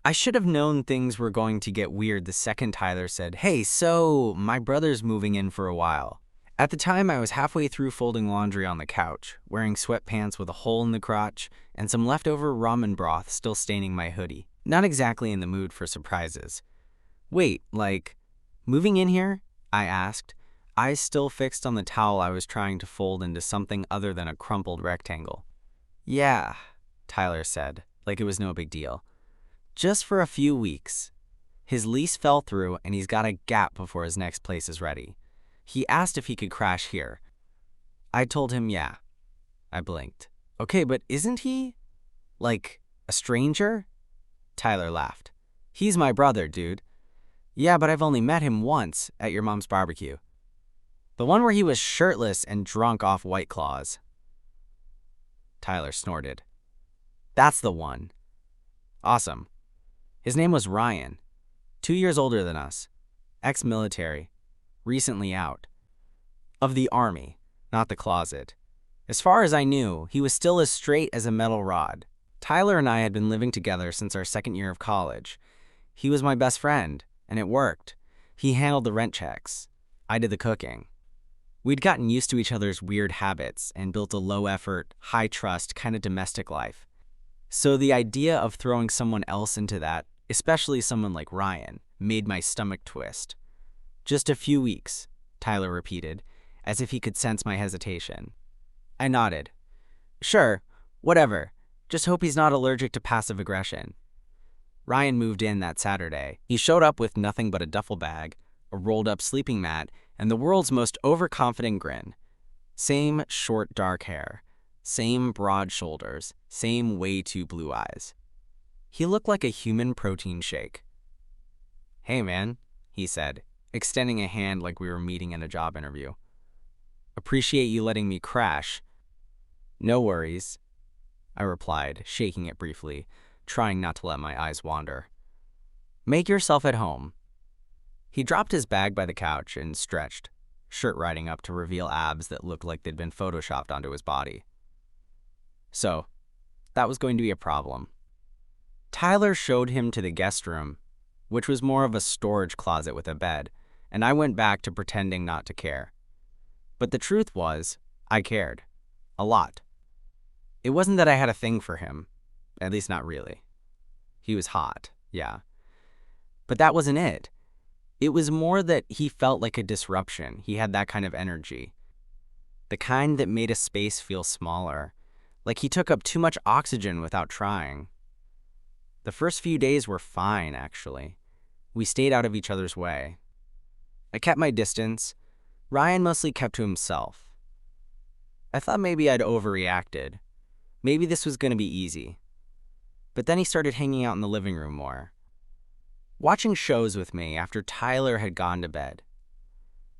I should have known things were going to get weird the second Tyler said, "Hey, so my brother's moving in for a while." At the time, I was halfway through folding laundry on the couch, wearing sweatpants with a hole in the crotch and some leftover ramen broth still staining my hoodie. Not exactly in the mood for surprises. "Wait, like, moving in here?" I asked, eyes still fixed on the towel I was trying to fold into something other than a crumpled rectangle. "Yeah," Tyler said, like it was no big deal. "Just for a few weeks. His lease fell through and he's got a gap before his next place is ready. He asked if he could crash here." I told him yeah. I blinked. "Okay, but isn't he, like, a stranger?" Tyler laughed. "He's my brother, dude." "Yeah, but I've only met him once at your mom's barbecue. The one where he was shirtless and drunk off White Claws." Tyler snorted. "That's the one." "Awesome. His name was Ryan. 2 years older than us. Ex-military. Recently out. Of the army, not the closet. As far as I knew, he was still as straight as a metal rod. Tyler and I had been living together since our second year of college. He was my best friend, and it worked. He handled the rent checks. I did the cooking. We'd gotten used to each other's weird habits and built a low-effort, high-trust kind of domestic life. So the idea of throwing someone else into that, especially someone like Ryan, made my stomach twist. "Just a few weeks," Tyler repeated, as if he could sense my hesitation. I nodded. "Sure, whatever. Just hope he's not allergic to passive aggression." Ryan moved in that Saturday. He showed up with nothing but a duffel bag, a rolled-up sleeping mat, and the world's most overconfident grin. Same short dark hair, same broad shoulders, same way too blue eyes. He looked like a human protein shake. "Hey man," he said, extending a hand like we were meeting in a job interview. "Appreciate you letting me crash." "No worries," I replied, shaking it briefly, trying not to let my eyes wander. "Make yourself at home." He dropped his bag by the couch and stretched, shirt riding up to reveal abs that looked like they'd been photoshopped onto his body. So, that was going to be a problem. Tyler showed him to the guest room, which was more of a storage closet with a bed, and I went back to pretending not to care. But the truth was, I cared. A lot. It wasn't that I had a thing for him, at least not really. He was hot, yeah. But that wasn't it. It was more that he felt like a disruption. He had that kind of energy. The kind that made a space feel smaller, like he took up too much oxygen without trying. The first few days were fine, actually. We stayed out of each other's way. I kept my distance. Ryan mostly kept to himself. I thought maybe I'd overreacted. Maybe this was going to be easy. But then he started hanging out in the living room more. Watching shows with me after Tyler had gone to bed.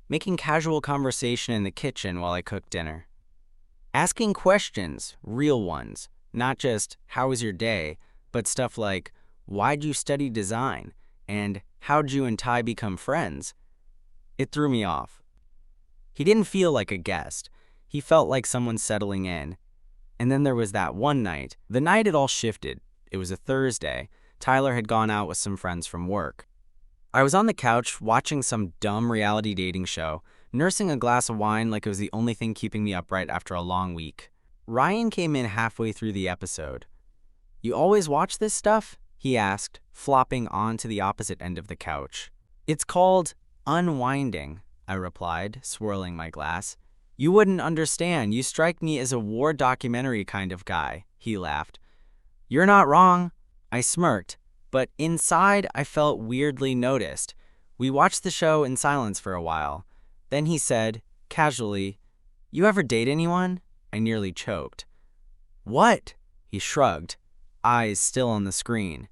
Making casual conversation in the kitchen while I cooked dinner. Asking questions, real ones, not just, "How was your day?" but stuff like, "Why'd you study design?" and "How'd you and Ty become friends?" It threw me off. He didn't feel like a guest. He felt like someone settling in. And then there was that one night. The night it all shifted. It was a Thursday. Tyler had gone out with some friends from work. I was on the couch watching some dumb reality dating show, nursing a glass of wine like it was the only thing keeping me upright after a long week. Ryan came in halfway through the episode. "You always watch this stuff?" he asked, flopping onto the opposite end of the couch. "It's called Unwinding," I replied, swirling my glass. "You wouldn't understand. You strike me as a war documentary kind of guy," he laughed. "You're not wrong." I smirked, but inside I felt weirdly noticed. We watched the show in silence for a while. Then he said, casually, "You ever date anyone?" I nearly choked. "What?" He shrugged, eyes still on the screen.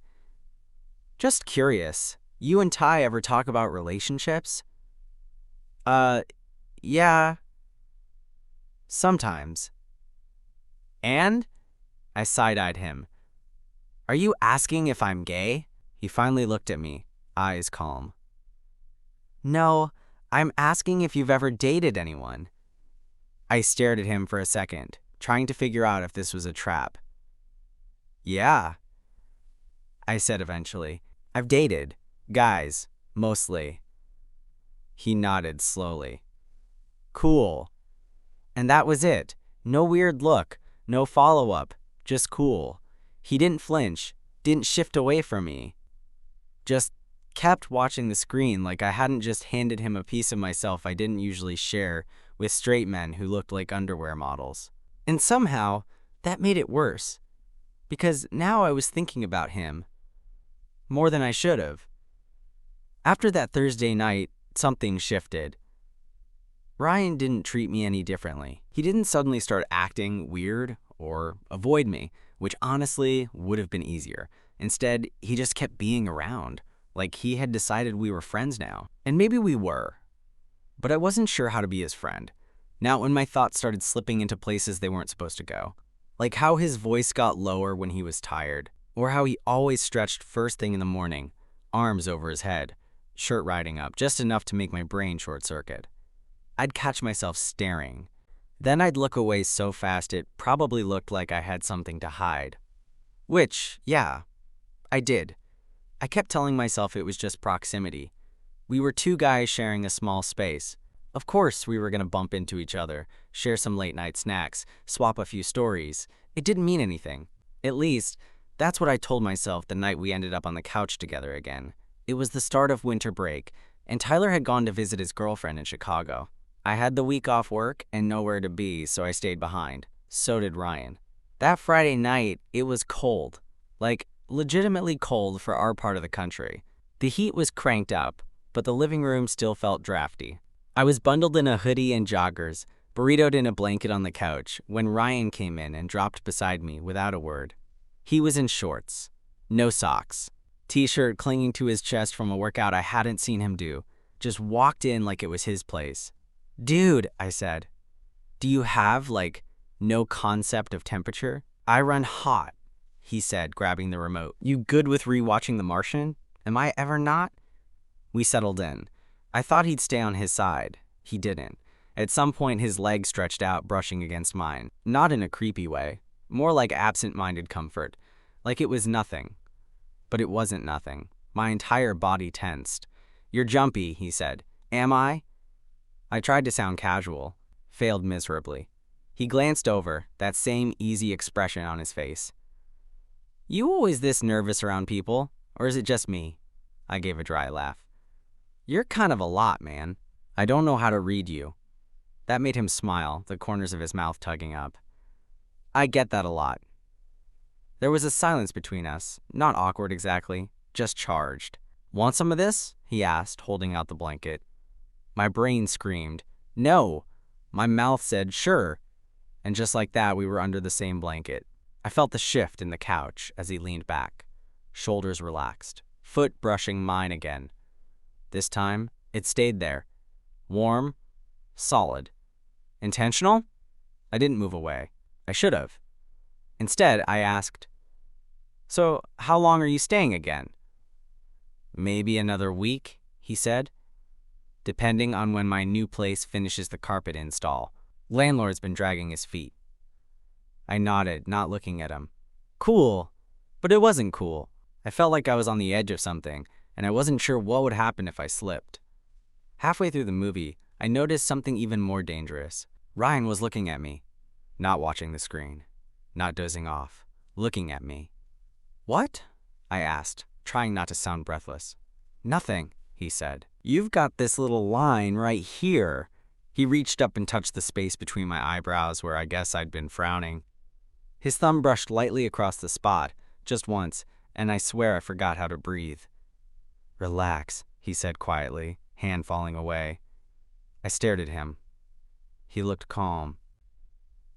"Just curious. You and Ty ever talk about relationships?" Yeah. Sometimes." "And?" I side-eyed him. "Are you asking if I'm gay?" He finally looked at me, eyes calm. "No, I'm asking if you've ever dated anyone." I stared at him for a second, trying to figure out if this was a trap. "Yeah." I said eventually. I've dated. Guys. Mostly. He nodded slowly. Cool. And that was it. No weird look. No follow-up. Just cool. He didn't flinch. Didn't shift away from me. Just kept watching the screen like I hadn't just handed him a piece of myself I didn't usually share with straight men who looked like underwear models. And somehow, that made it worse. Because now I was thinking about him. More than I should have. After that Thursday night, something shifted. Ryan didn't treat me any differently. He didn't suddenly start acting weird or avoid me, which honestly would have been easier. Instead, he just kept being around, like he had decided we were friends now. And maybe we were. But I wasn't sure how to be his friend. Now when my thoughts started slipping into places they weren't supposed to go. Like how his voice got lower when he was tired, or how he always stretched first thing in the morning, arms over his head, shirt riding up, just enough to make my brain short-circuit. I'd catch myself staring. Then I'd look away so fast it probably looked like I had something to hide. Which, yeah, I did. I kept telling myself it was just proximity. We were two guys sharing a small space. Of course we were going to bump into each other, share some late-night snacks, swap a few stories. It didn't mean anything. At least, that's what I told myself the night we ended up on the couch together again. It was the start of winter break, and Tyler had gone to visit his girlfriend in Chicago. I had the week off work and nowhere to be, so I stayed behind. So did Ryan. That Friday night, it was cold. Like, legitimately cold for our part of the country. The heat was cranked up, but the living room still felt drafty. I was bundled in a hoodie and joggers, burritoed in a blanket on the couch, when Ryan came in and dropped beside me without a word. He was in shorts. No socks. T-shirt clinging to his chest from a workout I hadn't seen him do. Just walked in like it was his place. Dude, I said. Do you have, like, no concept of temperature? I run hot, he said, grabbing the remote. You good with rewatching The Martian? Am I ever not? We settled in. I thought he'd stay on his side. He didn't. At some point, his leg stretched out, brushing against mine. Not in a creepy way. More like absent-minded comfort. Like it was nothing. But it wasn't nothing. My entire body tensed. You're jumpy, he said. Am I? I tried to sound casual. Failed miserably. He glanced over, that same easy expression on his face. You always this nervous around people? Or is it just me? I gave a dry laugh. You're kind of a lot, man. I don't know how to read you. That made him smile, the corners of his mouth tugging up. I get that a lot. There was a silence between us, not awkward exactly, just charged. Want some of this? He asked, holding out the blanket. My brain screamed, no. My mouth said, sure. And just like that, we were under the same blanket. I felt the shift in the couch as he leaned back. Shoulders relaxed, foot brushing mine again. This time, it stayed there. Warm, solid. Intentional? I didn't move away. I should have. Instead, I asked, so how long are you staying again? Maybe another week, he said. Depending on when my new place finishes the carpet install. Landlord's been dragging his feet. I nodded, not looking at him. Cool. But it wasn't cool. I felt like I was on the edge of something, and I wasn't sure what would happen if I slipped. Halfway through the movie, I noticed something even more dangerous. Ryan was looking at me, not watching the screen, not dozing off, looking at me. What? I asked, trying not to sound breathless. Nothing, he said. You've got this little line right here. He reached up and touched the space between my eyebrows where I guess I'd been frowning. His thumb brushed lightly across the spot, just once, and I swear I forgot how to breathe. Relax, he said quietly, hand falling away. I stared at him. He looked calm.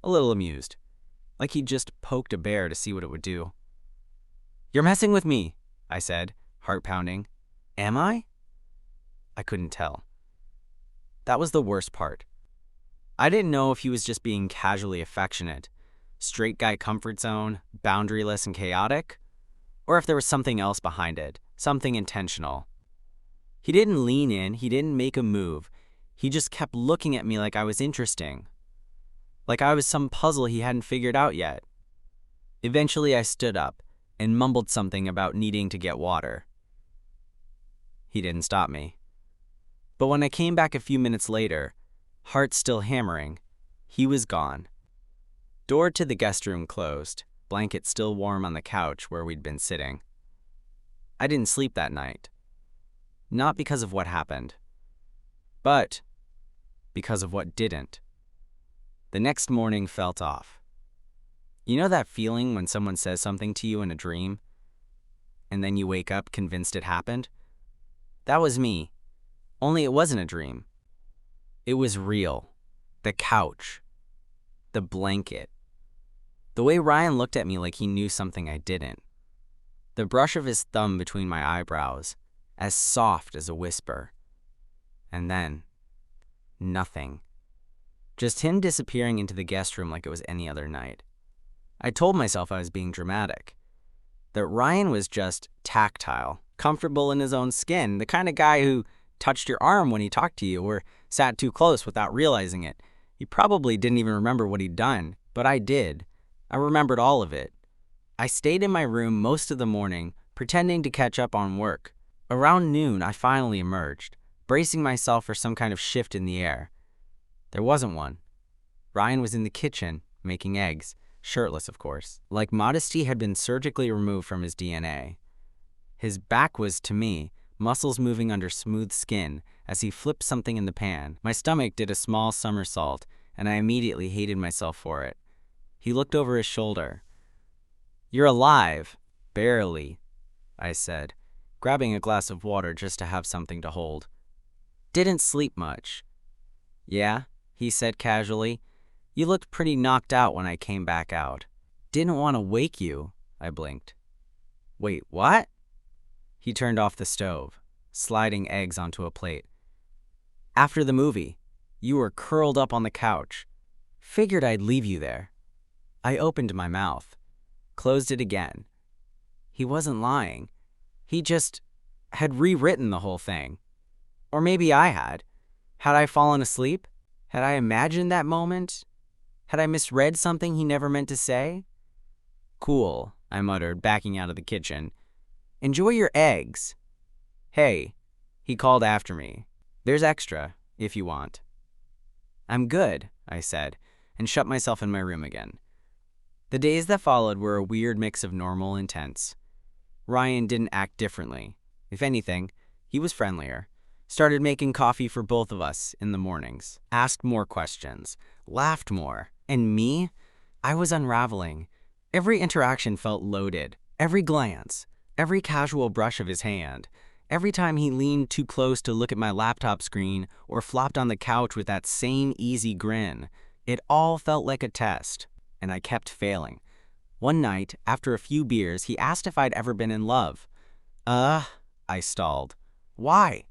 A little amused, like he'd just poked a bear to see what it would do. You're messing with me, I said, heart pounding. Am I? I couldn't tell. That was the worst part. I didn't know if he was just being casually affectionate, straight guy comfort zone, boundaryless and chaotic, or if there was something else behind it, something intentional. He didn't lean in, he didn't make a move. He just kept looking at me like I was interesting, like I was some puzzle he hadn't figured out yet. Eventually I stood up, and mumbled something about needing to get water. He didn't stop me. But when I came back a few minutes later, heart still hammering, he was gone. Door to the guest room closed, blanket still warm on the couch where we'd been sitting. I didn't sleep that night. Not because of what happened, but because of what didn't. The next morning felt off. You know that feeling when someone says something to you in a dream, and then you wake up convinced it happened? That was me, only it wasn't a dream. It was real. The couch. The blanket. The way Ryan looked at me like he knew something I didn't. The brush of his thumb between my eyebrows, as soft as a whisper. And then, nothing. Just him disappearing into the guest room like it was any other night. I told myself I was being dramatic. That Ryan was just tactile, comfortable in his own skin, the kind of guy who touched your arm when he talked to you or sat too close without realizing it. He probably didn't even remember what he'd done, but I did. I remembered all of it. I stayed in my room most of the morning, pretending to catch up on work. Around noon, I finally emerged, bracing myself for some kind of shift in the air. There wasn't one. Ryan was in the kitchen, making eggs, shirtless of course, like modesty had been surgically removed from his DNA. His back was to me, muscles moving under smooth skin as he flipped something in the pan. My stomach did a small somersault, and I immediately hated myself for it. He looked over his shoulder. "You're alive." "Barely," I said, grabbing a glass of water just to have something to hold. "Didn't sleep much." "Yeah," he said casually. "You looked pretty knocked out when I came back out." "Didn't want to wake you," I blinked. "Wait, what?" He turned off the stove, sliding eggs onto a plate. "After the movie, you were curled up on the couch. Figured I'd leave you there." I opened my mouth, closed it again. He wasn't lying. He just had rewritten the whole thing. Or maybe I had. Had I fallen asleep? Had I imagined that moment? Had I misread something he never meant to say? "Cool," I muttered, backing out of the kitchen. "Enjoy your eggs." "Hey," he called after me. "There's extra, if you want." "I'm good," I said, and shut myself in my room again. The days that followed were a weird mix of normal and tense. Ryan didn't act differently. If anything, he was friendlier. Started making coffee for both of us in the mornings. Asked more questions. Laughed more. And me? I was unraveling. Every interaction felt loaded. Every glance. Every casual brush of his hand. Every time he leaned too close to look at my laptop screen or flopped on the couch with that same easy grin. It all felt like a test. And I kept failing. One night, after a few beers, he asked if I'd ever been in love. I stalled. "Why?"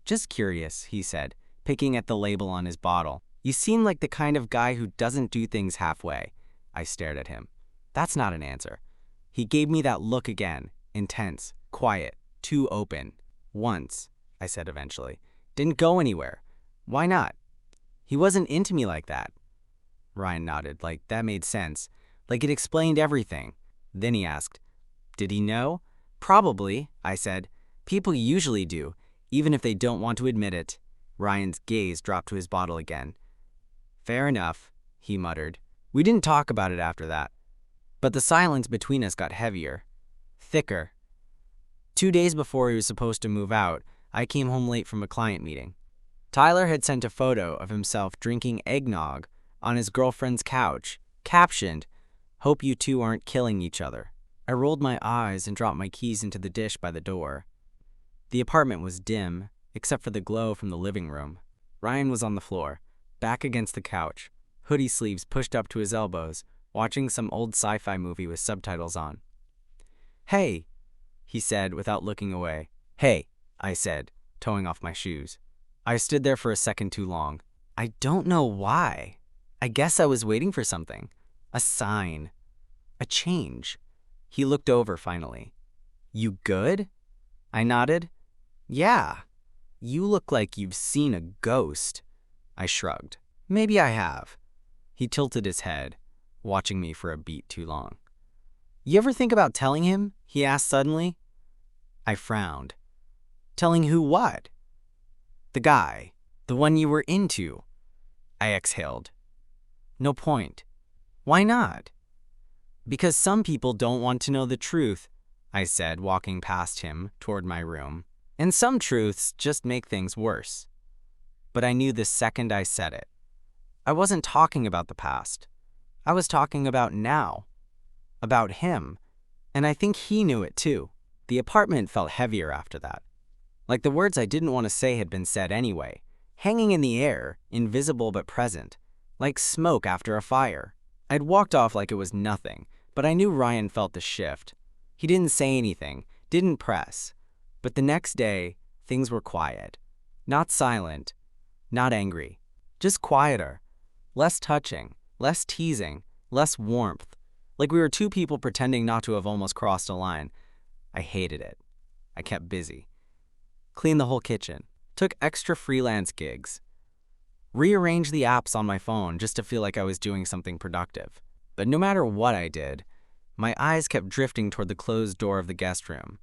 "Just curious," he said, picking at the label on his bottle. "You seem like the kind of guy who doesn't do things halfway." I stared at him. That's not an answer. He gave me that look again, intense, quiet, too open. "Once," I said eventually. "Didn't go anywhere. Why not?" "He wasn't into me like that." Ryan nodded, like that made sense, like it explained everything. Then he asked, "Did he know?" "Probably," I said. "People usually do, even if they don't want to admit it." Ryan's gaze dropped to his bottle again. "Fair enough," he muttered. We didn't talk about it after that. But the silence between us got heavier, thicker. 2 days before he was supposed to move out, I came home late from a client meeting. Tyler had sent a photo of himself drinking eggnog on his girlfriend's couch, captioned, "Hope you two aren't killing each other." I rolled my eyes and dropped my keys into the dish by the door. The apartment was dim, except for the glow from the living room. Ryan was on the floor, back against the couch, hoodie sleeves pushed up to his elbows, watching some old sci-fi movie with subtitles on. "Hey," he said without looking away. "Hey," I said, toeing off my shoes. I stood there for a second too long. I don't know why. I guess I was waiting for something. A sign. A change. He looked over finally. "You good?" I nodded. "Yeah. You look like you've seen a ghost." I shrugged. "Maybe I have." He tilted his head, watching me for a beat too long. You ever think about telling him? He asked suddenly. I frowned. Telling who what? The guy. The one you were into. I exhaled. No point. Why not? Because some people don't want to know the truth, I said, walking past him toward my room. And some truths just make things worse. But I knew the second I said it. I wasn't talking about the past. I was talking about now. About him. And I think he knew it too. The apartment felt heavier after that. Like the words I didn't want to say had been said anyway. Hanging in the air, invisible but present. Like smoke after a fire. I'd walked off like it was nothing, but I knew Ryan felt the shift. He didn't say anything, didn't press. But the next day, things were quiet. Not silent, not angry. Just quieter. Less touching, less teasing, less warmth. Like we were two people pretending not to have almost crossed a line. I hated it. I kept busy. Cleaned the whole kitchen. Took extra freelance gigs. Rearranged the apps on my phone just to feel like I was doing something productive. But no matter what I did, my eyes kept drifting toward the closed door of the guest room,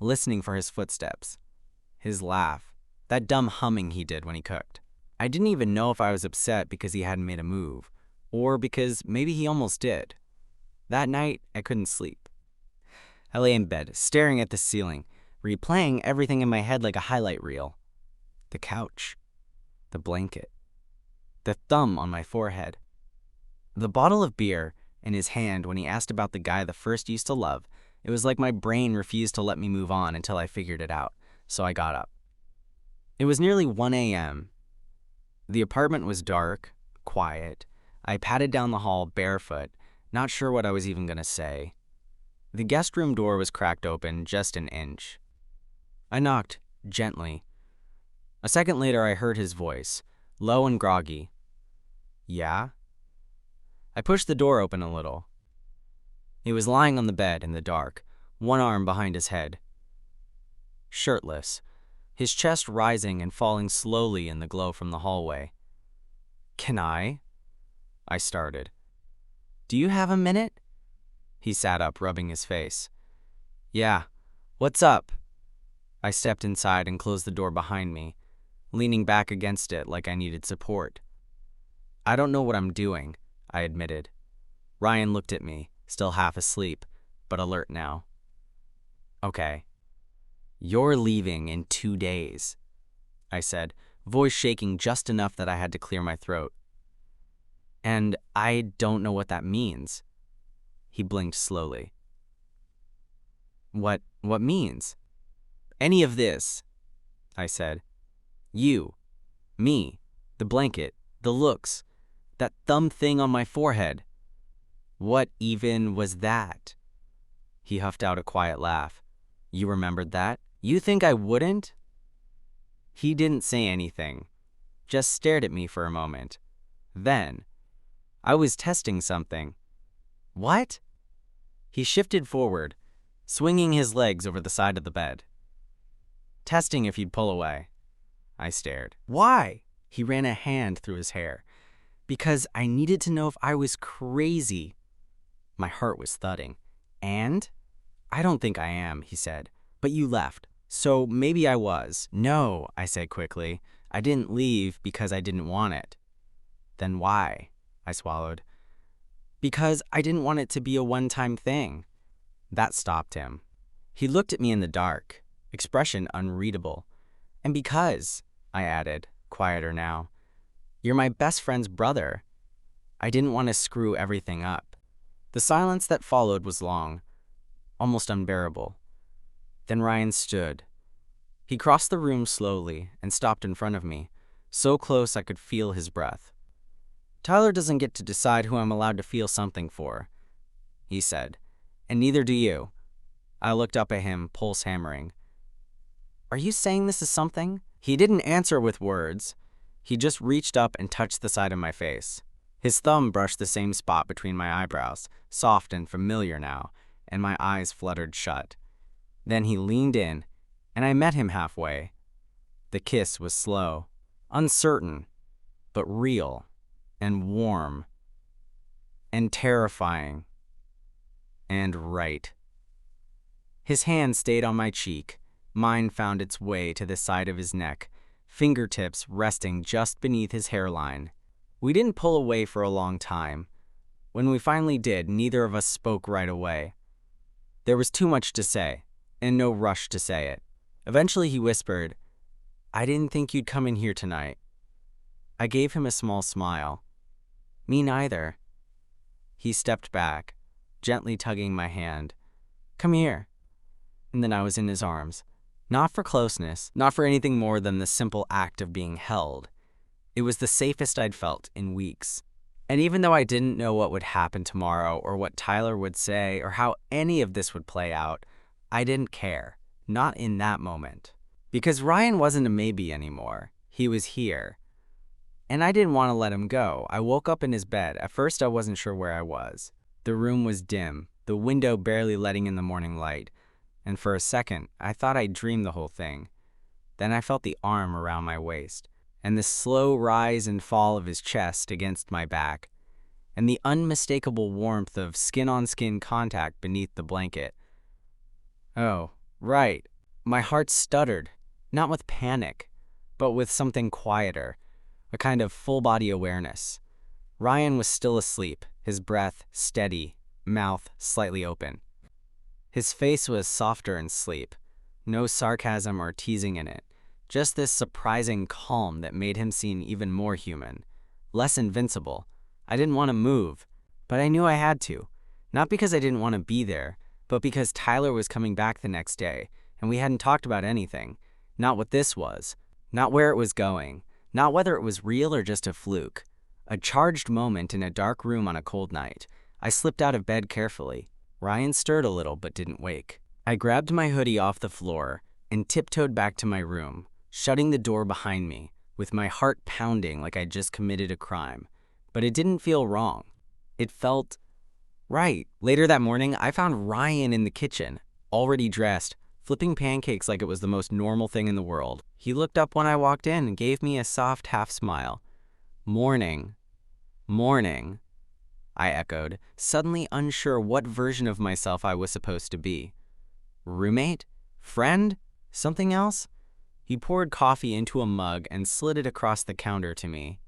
listening for his footsteps, his laugh, that dumb humming he did when he cooked. I didn't even know if I was upset because he hadn't made a move, or because maybe he almost did. That night, I couldn't sleep. I lay in bed, staring at the ceiling, replaying everything in my head like a highlight reel. The couch. The blanket. The thumb on my forehead. The bottle of beer in his hand when he asked about the guy the first used to love. It was like my brain refused to let me move on until I figured it out, so I got up. It was nearly 1 a.m. The apartment was dark, quiet. I padded down the hall barefoot, not sure what I was even going to say. The guest room door was cracked open just an inch. I knocked, gently. A second later, I heard his voice, low and groggy. Yeah? I pushed the door open a little. He was lying on the bed in the dark, one arm behind his head. Shirtless, his chest rising and falling slowly in the glow from the hallway. Can I started. Do you have a minute? He sat up, rubbing his face. Yeah. What's up? I stepped inside and closed the door behind me, leaning back against it like I needed support. I don't know what I'm doing, I admitted. Ryan looked at me, still half asleep, but alert now. Okay. You're leaving in 2 days, I said, voice shaking just enough that I had to clear my throat. And I don't know what that means. He blinked slowly. What means? Any of this, I said. You, me, the blanket, the looks, that thumb thing on my forehead. What even was that? He huffed out a quiet laugh. You remembered that? You think I wouldn't? He didn't say anything, just stared at me for a moment. Then, I was testing something. What? He shifted forward, swinging his legs over the side of the bed. Testing if you'd pull away. I stared. Why? He ran a hand through his hair. Because I needed to know if I was crazy. My heart was thudding. And? I don't think I am, he said. But you left. So maybe I was. No, I said quickly. I didn't leave because I didn't want it. Then why? I swallowed. Because I didn't want it to be a one-time thing. That stopped him. He looked at me in the dark, expression unreadable. And because, I added, quieter now, you're my best friend's brother. I didn't want to screw everything up. The silence that followed was long, almost unbearable. Then Ryan stood. He crossed the room slowly and stopped in front of me, so close I could feel his breath. Tyler doesn't get to decide who I'm allowed to feel something for, he said, and neither do you. I looked up at him, pulse hammering. Are you saying this is something? He didn't answer with words. He just reached up and touched the side of my face. His thumb brushed the same spot between my eyebrows, soft and familiar now, and my eyes fluttered shut. Then he leaned in, and I met him halfway. The kiss was slow, uncertain, but real, and warm, and terrifying. And right. His hand stayed on my cheek. Mine found its way to the side of his neck, fingertips resting just beneath his hairline. We didn't pull away for a long time. When we finally did, neither of us spoke right away. There was too much to say, and no rush to say it. Eventually he whispered, "I didn't think you'd come in here tonight." I gave him a small smile. "Me neither." He stepped back, gently tugging my hand. "Come here." And then I was in his arms. Not for closeness, not for anything more than the simple act of being held. It was the safest I'd felt in weeks. And even though I didn't know what would happen tomorrow or what Tyler would say or how any of this would play out, I didn't care. Not in that moment. Because Ryan wasn't a maybe anymore. He was here. And I didn't want to let him go. I woke up in his bed. At first I wasn't sure where I was. The room was dim, the window barely letting in the morning light. And for a second, I thought I'd dreamed the whole thing. Then I felt the arm around my waist, and the slow rise and fall of his chest against my back, and the unmistakable warmth of skin-on-skin contact beneath the blanket. Oh, right. My heart stuttered, not with panic, but with something quieter, a kind of full-body awareness. Ryan was still asleep, his breath steady, mouth slightly open. His face was softer in sleep, no sarcasm or teasing in it, just this surprising calm that made him seem even more human, less invincible. I didn't want to move, but I knew I had to, not because I didn't want to be there, but because Tyler was coming back the next day, and we hadn't talked about anything, not what this was, not where it was going, not whether it was real or just a fluke. A charged moment in a dark room on a cold night. I slipped out of bed carefully. Ryan stirred a little but didn't wake. I grabbed my hoodie off the floor and tiptoed back to my room, shutting the door behind me, with my heart pounding like I'd just committed a crime. But it didn't feel wrong. It felt right. Later that morning, I found Ryan in the kitchen, already dressed, flipping pancakes like it was the most normal thing in the world. He looked up when I walked in and gave me a soft half smile. "Morning. Morning," I echoed, suddenly unsure what version of myself I was supposed to be. Roommate? Friend? Something else? He poured coffee into a mug and slid it across the counter to me.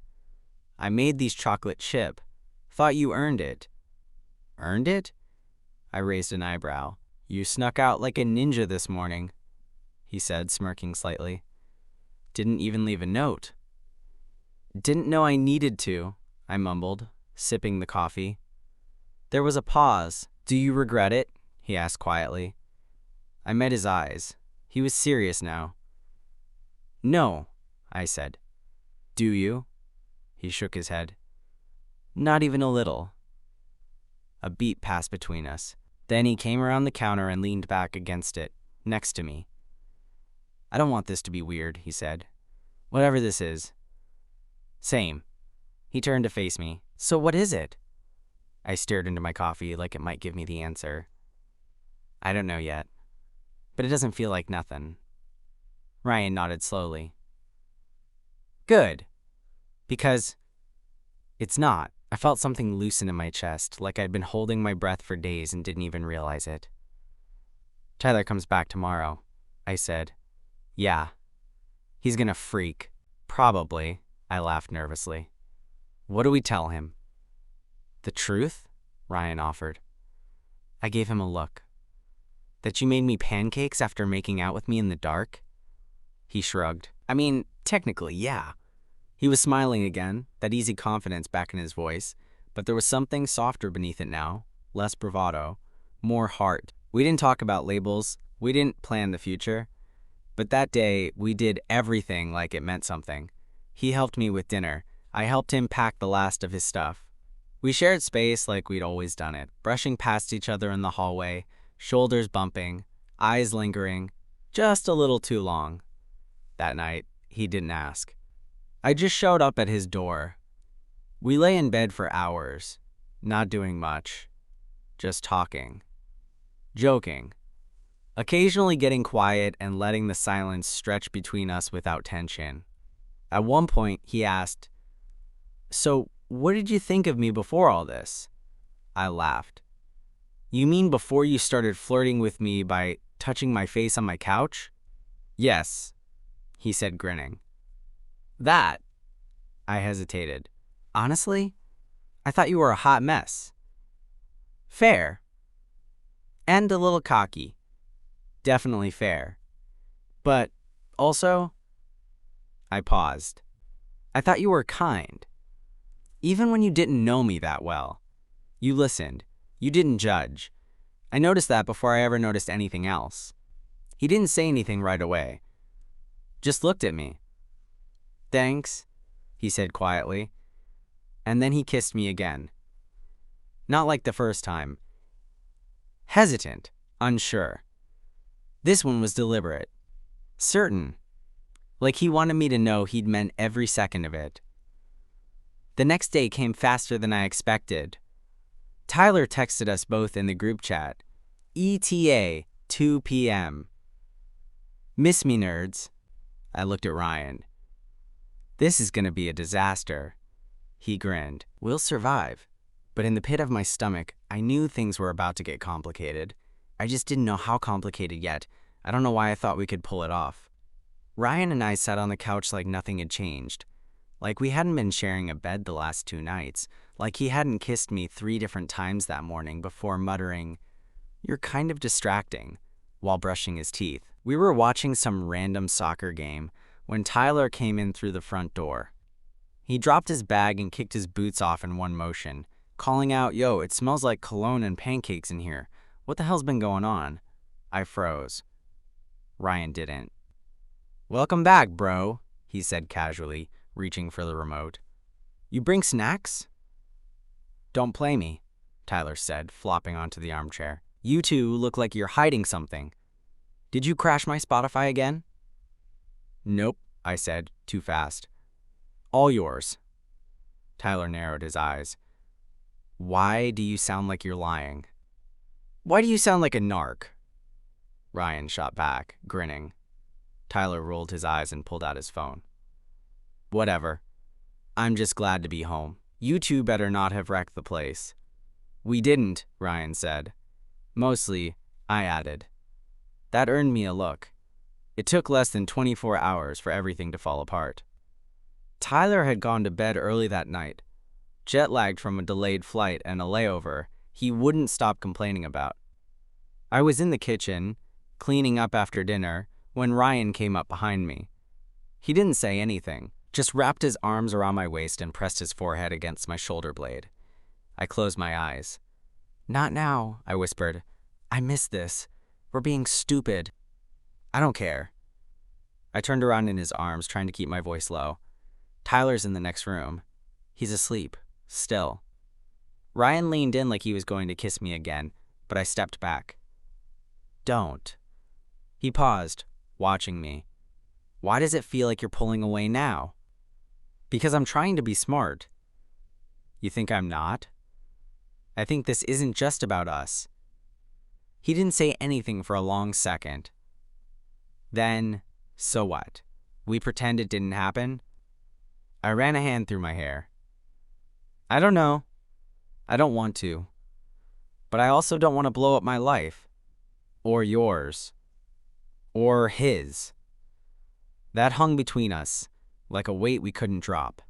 "I made these chocolate chip. Thought you earned it." "Earned it?" I raised an eyebrow. "You snuck out like a ninja this morning," he said, smirking slightly. "Didn't even leave a note." "Didn't know I needed to," I mumbled, sipping the coffee. There was a pause. "Do you regret it?" he asked quietly. I met his eyes. He was serious now. "No," I said. "Do you?" He shook his head. "Not even a little." A beat passed between us. Then he came around the counter and leaned back against it, next to me. "I don't want this to be weird," he said. "Whatever this is." "Same." He turned to face me. "So what is it?" I stared into my coffee like it might give me the answer. "I don't know yet. But it doesn't feel like nothing." Ryan nodded slowly. "Good. Because it's not." I felt something loosen in my chest, like I'd been holding my breath for days and didn't even realize it. "Tyler comes back tomorrow," I said. "Yeah. He's gonna freak." "Probably," I laughed nervously. "What do we tell him?" "The truth?" Ryan offered. I gave him a look. "That you made me pancakes after making out with me in the dark?" He shrugged. "I mean, technically, yeah." He was smiling again, that easy confidence back in his voice, but there was something softer beneath it now, less bravado, more heart. We didn't talk about labels, we didn't plan the future, but that day we did everything like it meant something. He helped me with dinner. I helped him pack the last of his stuff. We shared space like we'd always done it, brushing past each other in the hallway, shoulders bumping, eyes lingering, just a little too long. That night, he didn't ask. I just showed up at his door. We lay in bed for hours, not doing much, just talking, joking, occasionally getting quiet and letting the silence stretch between us without tension. At one point, he asked, "So, what did you think of me before all this?" I laughed. You mean before you started flirting with me by touching my face on my couch? Yes, he said, grinning. That? I hesitated. Honestly, I thought you were a hot mess. Fair. And a little cocky. Definitely fair. But also, I paused. I thought you were kind. Even when you didn't know me that well. You listened. You didn't judge. I noticed that before I ever noticed anything else. He didn't say anything right away. Just looked at me. Thanks, he said quietly. And then he kissed me again. Not like the first time. Hesitant, unsure. This one was deliberate. Certain. Like he wanted me to know he'd meant every second of it. The next day came faster than I expected. Tyler texted us both in the group chat. ETA, 2 p.m. Miss me, nerds. I looked at Ryan. This is gonna be a disaster. He grinned. We'll survive. But in the pit of my stomach, I knew things were about to get complicated. I just didn't know how complicated yet. I don't know why I thought we could pull it off. Ryan and I sat on the couch like nothing had changed. Like we hadn't been sharing a bed the last 2 nights. Like he hadn't kissed me 3 different times that morning before muttering, "You're kind of distracting," while brushing his teeth. We were watching some random soccer game when Tyler came in through the front door. He dropped his bag and kicked his boots off in one motion, calling out, "Yo, it smells like cologne and pancakes in here. What the hell's been going on?" I froze. Ryan didn't. "Welcome back, bro," he said casually, reaching for the remote. "You bring snacks?" "Don't play me," Tyler said, flopping onto the armchair. "You two look like you're hiding something. Did you crash my Spotify again?" "Nope," I said, too fast. "All yours." Tyler narrowed his eyes. "Why do you sound like you're lying?" "Why do you sound like a narc?" Ryan shot back, grinning. Tyler rolled his eyes and pulled out his phone. "Whatever. I'm just glad to be home. You two better not have wrecked the place." "We didn't," Ryan said. "Mostly," I added. That earned me a look. It took less than 24 hours for everything to fall apart. Tyler had gone to bed early that night, jet-lagged from a delayed flight and a layover he wouldn't stop complaining about. I was in the kitchen, cleaning up after dinner, when Ryan came up behind me. He didn't say anything, just wrapped his arms around my waist and pressed his forehead against my shoulder blade. I closed my eyes. "Not now," I whispered. "I miss this. We're being stupid." "I don't care." I turned around in his arms, trying to keep my voice low. Tyler's in the next room. He's asleep, still. Ryan leaned in like he was going to kiss me again, but I stepped back. "Don't." He paused, watching me. "Why does it feel like you're pulling away now?" "Because I'm trying to be smart." "You think I'm not?" "I think this isn't just about us." He didn't say anything for a long second. Then, so what? We pretend it didn't happen? I ran a hand through my hair. "I don't know. I don't want to. But I also don't want to blow up my life. Or yours. Or his." That hung between us, like a weight we couldn't drop.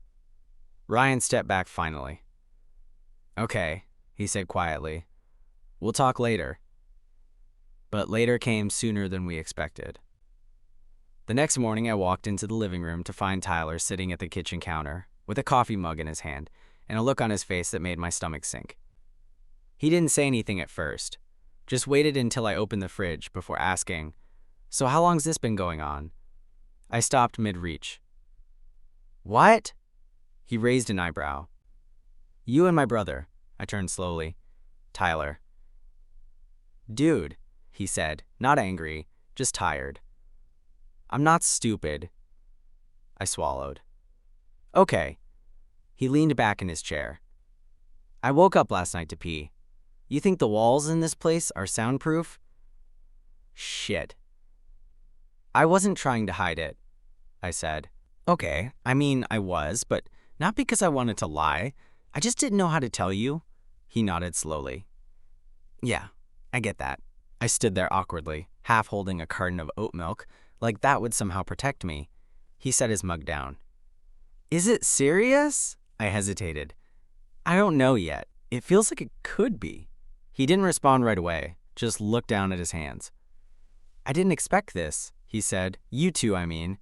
Ryan stepped back finally. "Okay," he said quietly. "We'll talk later." But later came sooner than we expected. The next morning, I walked into the living room to find Tyler sitting at the kitchen counter with a coffee mug in his hand and a look on his face that made my stomach sink. He didn't say anything at first, just waited until I opened the fridge before asking, "So how long's this been going on?" I stopped mid-reach. "What?" He raised an eyebrow. "You and my brother," I turned slowly. "Tyler." "Dude," he said, not angry, just tired. "I'm not stupid." I swallowed. "Okay." He leaned back in his chair. "I woke up last night to pee. You think the walls in this place are soundproof?" "Shit." "I wasn't trying to hide it," I said. "Okay, I mean, I was, but not because I wanted to lie. I just didn't know how to tell you." He nodded slowly. Yeah, I get that. I stood there awkwardly, half holding a carton of oat milk, like that would somehow protect me. He set his mug down. Is it serious? I hesitated. I don't know yet. It feels like it could be. He didn't respond right away, just looked down at his hands. I didn't expect this, he said. You two, I mean.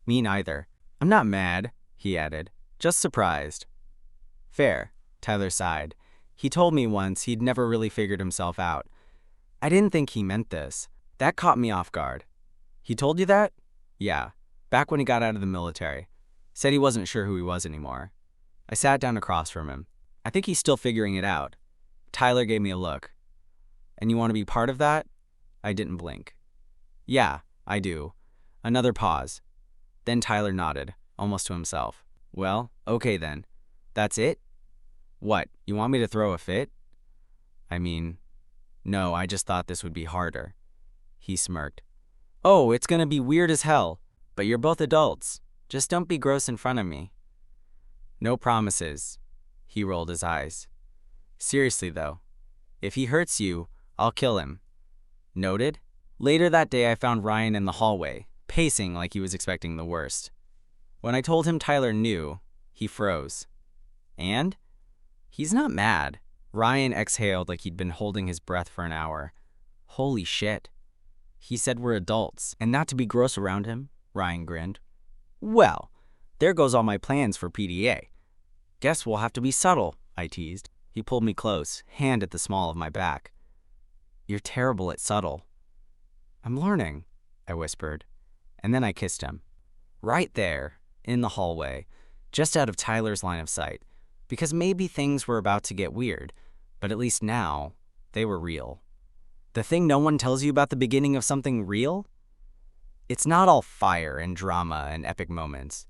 Me neither. I'm not mad, he added. Just surprised. Fair, Tyler sighed. He told me once he'd never really figured himself out. I didn't think he meant this. That caught me off guard. He told you that? Yeah, back when he got out of the military. Said he wasn't sure who he was anymore. I sat down across from him. I think he's still figuring it out. Tyler gave me a look. And you want to be part of that? I didn't blink. Yeah, I do. Another pause. Then Tyler nodded, almost to himself. Well, okay then. That's it? What, you want me to throw a fit? I mean, no, I just thought this would be harder. He smirked. Oh, it's gonna be weird as hell, but you're both adults. Just don't be gross in front of me. No promises. He rolled his eyes. Seriously though, if he hurts you, I'll kill him. Noted? Later that day I found Ryan in the hallway, pacing like he was expecting the worst. When I told him Tyler knew, he froze. And? He's not mad. Ryan exhaled like he'd been holding his breath for an hour. Holy shit. He said we're adults, and not to be gross around him, Ryan grinned. Well, there goes all my plans for PDA. Guess we'll have to be subtle, I teased. He pulled me close, hand at the small of my back. You're terrible at subtle. I'm learning, I whispered, and then I kissed him. Right there, in the hallway, just out of Tyler's line of sight, because maybe things were about to get weird, but at least now, they were real. The thing no one tells you about the beginning of something real? It's not all fire and drama and epic moments.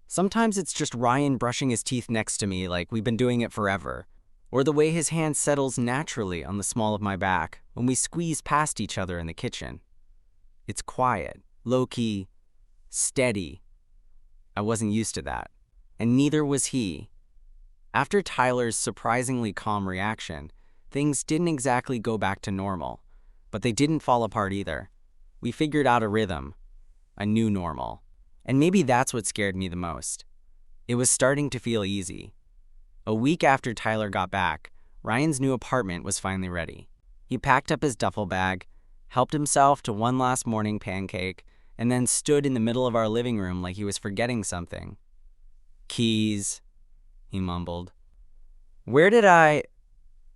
Sometimes it's just Ryan brushing his teeth next to me like we've been doing it forever, or the way his hand settles naturally on the small of my back when we squeeze past each other in the kitchen. It's quiet, low-key, steady. I wasn't used to that, and neither was he. After Tyler's surprisingly calm reaction, things didn't exactly go back to normal, but they didn't fall apart either. We figured out a rhythm, a new normal. And maybe that's what scared me the most. It was starting to feel easy. A week after Tyler got back, Ryan's new apartment was finally ready. He packed up his duffel bag, helped himself to one last morning pancake, and then stood in the middle of our living room like he was forgetting something. Keys, he mumbled. Where did I...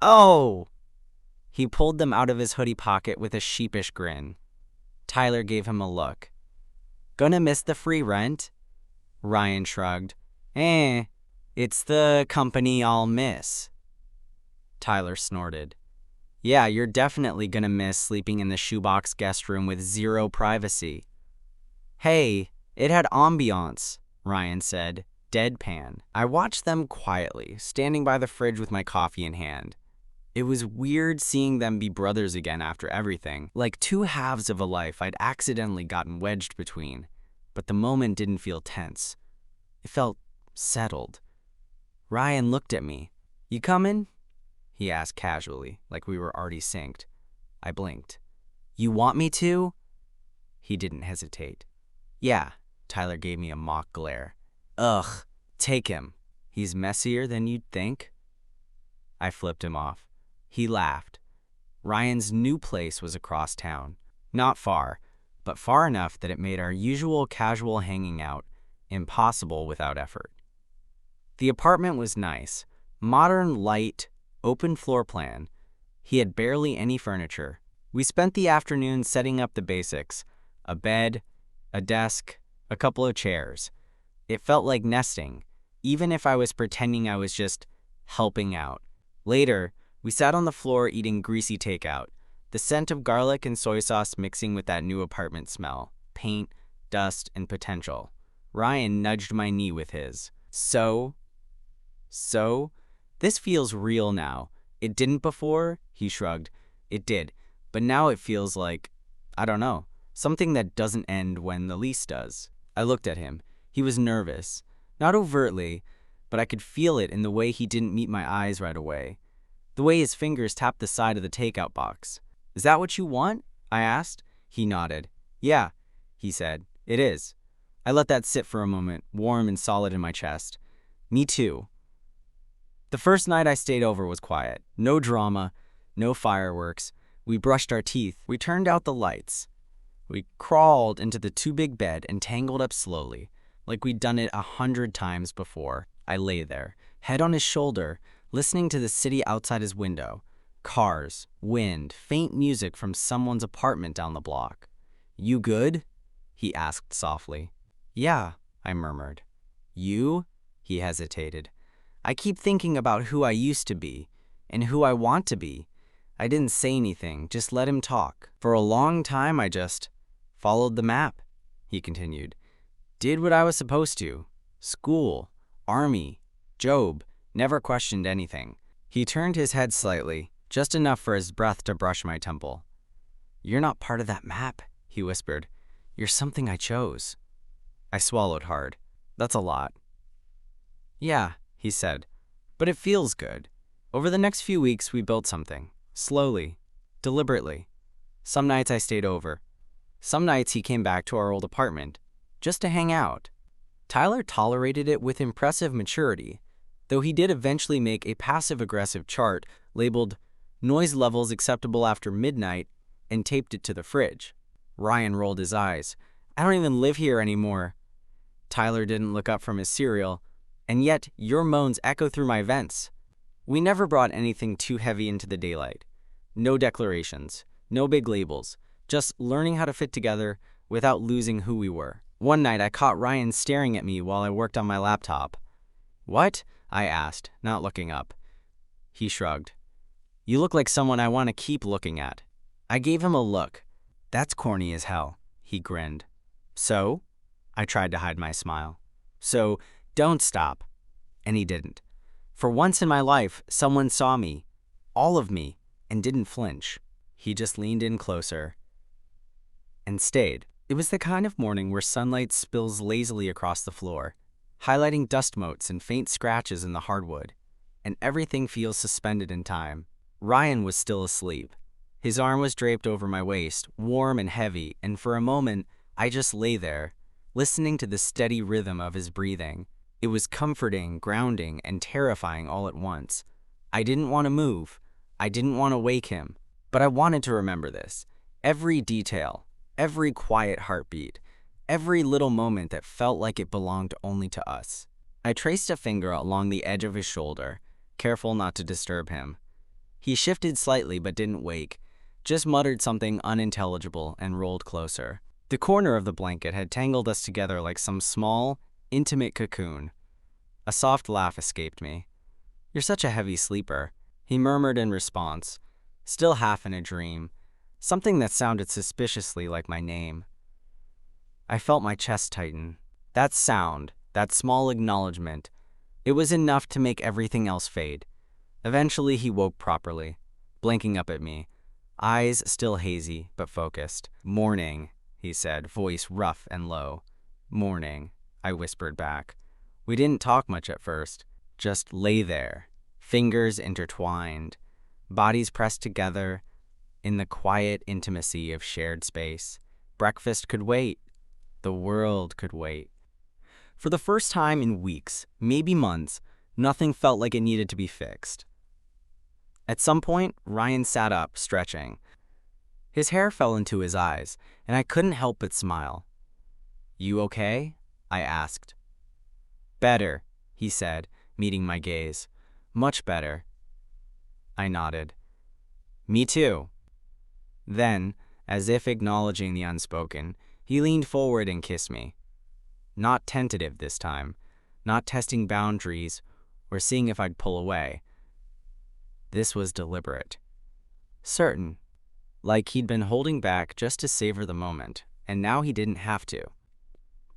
Oh! He pulled them out of his hoodie pocket with a sheepish grin. Tyler gave him a look. Gonna miss the free rent? Ryan shrugged. It's the company I'll miss. Tyler snorted. Yeah, you're definitely gonna miss sleeping in the shoebox guest room with zero privacy. Hey, it had ambiance, Ryan said, deadpan. I watched them quietly, standing by the fridge with my coffee in hand. It was weird seeing them be brothers again after everything, like two halves of a life I'd accidentally gotten wedged between. But the moment didn't feel tense. It felt settled. Ryan looked at me. You comin'? He asked casually, like we were already synced. I blinked. You want me to? He didn't hesitate. Yeah, Tyler gave me a mock glare. Ugh, take him. He's messier than you'd think. I flipped him off. He laughed. Ryan's new place was across town. Not far, but far enough that it made our usual casual hanging out impossible without effort. The apartment was nice. Modern, light, open floor plan. He had barely any furniture. We spent the afternoon setting up the basics. A bed, a desk, a couple of chairs. It felt like nesting, even if I was pretending I was just helping out. Later, we sat on the floor eating greasy takeout, the scent of garlic and soy sauce mixing with that new apartment smell, paint, dust, and potential. Ryan nudged my knee with his. So, this feels real now. It didn't before, he shrugged. It did, but now it feels like, I don't know, something that doesn't end when the lease does. I looked at him. He was nervous. Not overtly, but I could feel it in the way he didn't meet my eyes right away. the way his fingers tapped the side of the takeout box. "Is that what you want?" I asked. He nodded. "Yeah," he said. "It is." I let that sit for a moment, warm and solid in my chest. Me too. The first night I stayed over was quiet. No drama, no fireworks. We brushed our teeth. We turned out the lights. We crawled into the too-big bed and tangled up slowly, like we'd done it 100 times before. I lay there, head on his shoulder, listening to the city outside his window. Cars, wind, faint music from someone's apartment down the block. "You good?" he asked softly. "Yeah," I murmured. "You?" He hesitated. "I keep thinking about who I used to be, and who I want to be." I didn't say anything, just let him talk. "For a long time I just followed the map," he continued. "Did what I was supposed to. School, army, job, never questioned anything." He turned his head slightly, just enough for his breath to brush my temple. "You're not part of that map," he whispered. "You're something I chose." I swallowed hard. "That's a lot." "Yeah," he said, "but it feels good." Over the next few weeks, we built something. Slowly, deliberately. Some nights I stayed over. Some nights he came back to our old apartment, just to hang out. Tyler tolerated it with impressive maturity, though he did eventually make a passive-aggressive chart labeled "noise levels acceptable after midnight" and taped it to the fridge. Ryan rolled his eyes. "I don't even live here anymore." Tyler didn't look up from his cereal, "and yet your moans echo through my vents." We never brought anything too heavy into the daylight. No declarations, no big labels, just learning how to fit together without losing who we were. One night I caught Ryan staring at me while I worked on my laptop. "What?" I asked, not looking up. He shrugged. "You look like someone I want to keep looking at." I gave him a look. "That's corny as hell," he grinned. "So?" I tried to hide my smile. "So, don't stop." And he didn't. For once in my life, someone saw me, all of me, and didn't flinch. He just leaned in closer and stayed. It was the kind of morning where sunlight spills lazily across the floor, highlighting dust motes and faint scratches in the hardwood, and everything feels suspended in time. Ryan was still asleep. His arm was draped over my waist, warm and heavy, and for a moment, I just lay there, listening to the steady rhythm of his breathing. It was comforting, grounding, and terrifying all at once. I didn't want to move. I didn't want to wake him. But I wanted to remember this. Every detail, every quiet heartbeat, every little moment that felt like it belonged only to us. I traced a finger along the edge of his shoulder, careful not to disturb him. He shifted slightly but didn't wake, just muttered something unintelligible and rolled closer. The corner of the blanket had tangled us together like some small, intimate cocoon. A soft laugh escaped me. "You're such a heavy sleeper," he murmured in response, still half in a dream, something that sounded suspiciously like my name. I felt my chest tighten. That sound, that small acknowledgement, it was enough to make everything else fade. Eventually he woke properly, blinking up at me, eyes still hazy but focused. "Morning," he said, voice rough and low. "Morning," I whispered back. We didn't talk much at first, just lay there, fingers intertwined, bodies pressed together, in the quiet intimacy of shared space. Breakfast could wait. The world could wait. For the first time in weeks, maybe months, nothing felt like it needed to be fixed. At some point, Ryan sat up, stretching. His hair fell into his eyes, and I couldn't help but smile. "You okay?" I asked. "Better," he said, meeting my gaze. "Much better." I nodded. "Me too." Then, as if acknowledging the unspoken, he leaned forward and kissed me. Not tentative this time, not testing boundaries or seeing if I'd pull away. This was deliberate. Certain, like he'd been holding back just to savor the moment, and now he didn't have to.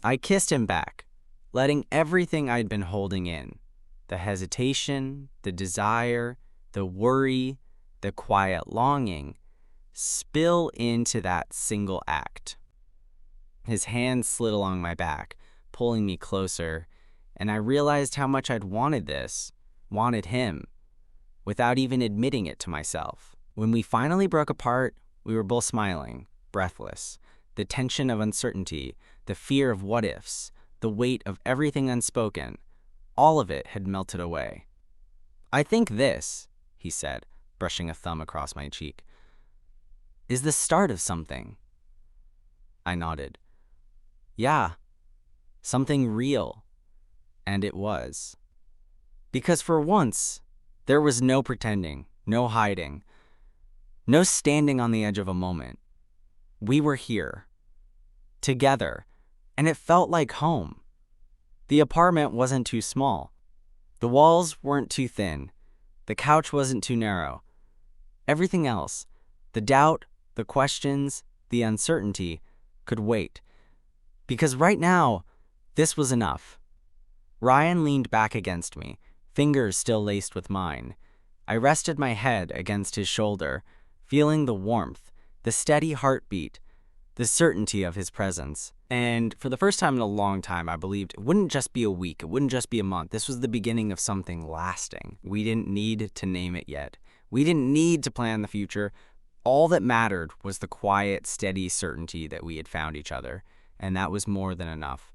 I kissed him back, letting everything I'd been holding in, the hesitation, the desire, the worry, the quiet longing, spill into that single act. His hand slid along my back, pulling me closer, and I realized how much I'd wanted this, wanted him. without even admitting it to myself. When we finally broke apart, we were both smiling, breathless. The tension of uncertainty, the fear of what-ifs, the weight of everything unspoken, all of it had melted away. "I think this," he said, brushing a thumb across my cheek, "is the start of something." I nodded. "Yeah, something real." And it was. Because for once, there was no pretending, no hiding, no standing on the edge of a moment. We were here, together, and it felt like home. The apartment wasn't too small. The walls weren't too thin. The couch wasn't too narrow. Everything else, the doubt, the questions, the uncertainty, could wait. Because right now, this was enough. Ryan leaned back against me, fingers still laced with mine. I rested my head against his shoulder, feeling the warmth, the steady heartbeat, the certainty of his presence. And for the first time in a long time, I believed it wouldn't just be a week, it wouldn't just be a month. This was the beginning of something lasting. We didn't need to name it yet. We didn't need to plan the future. All that mattered was the quiet, steady certainty that we had found each other, and that was more than enough.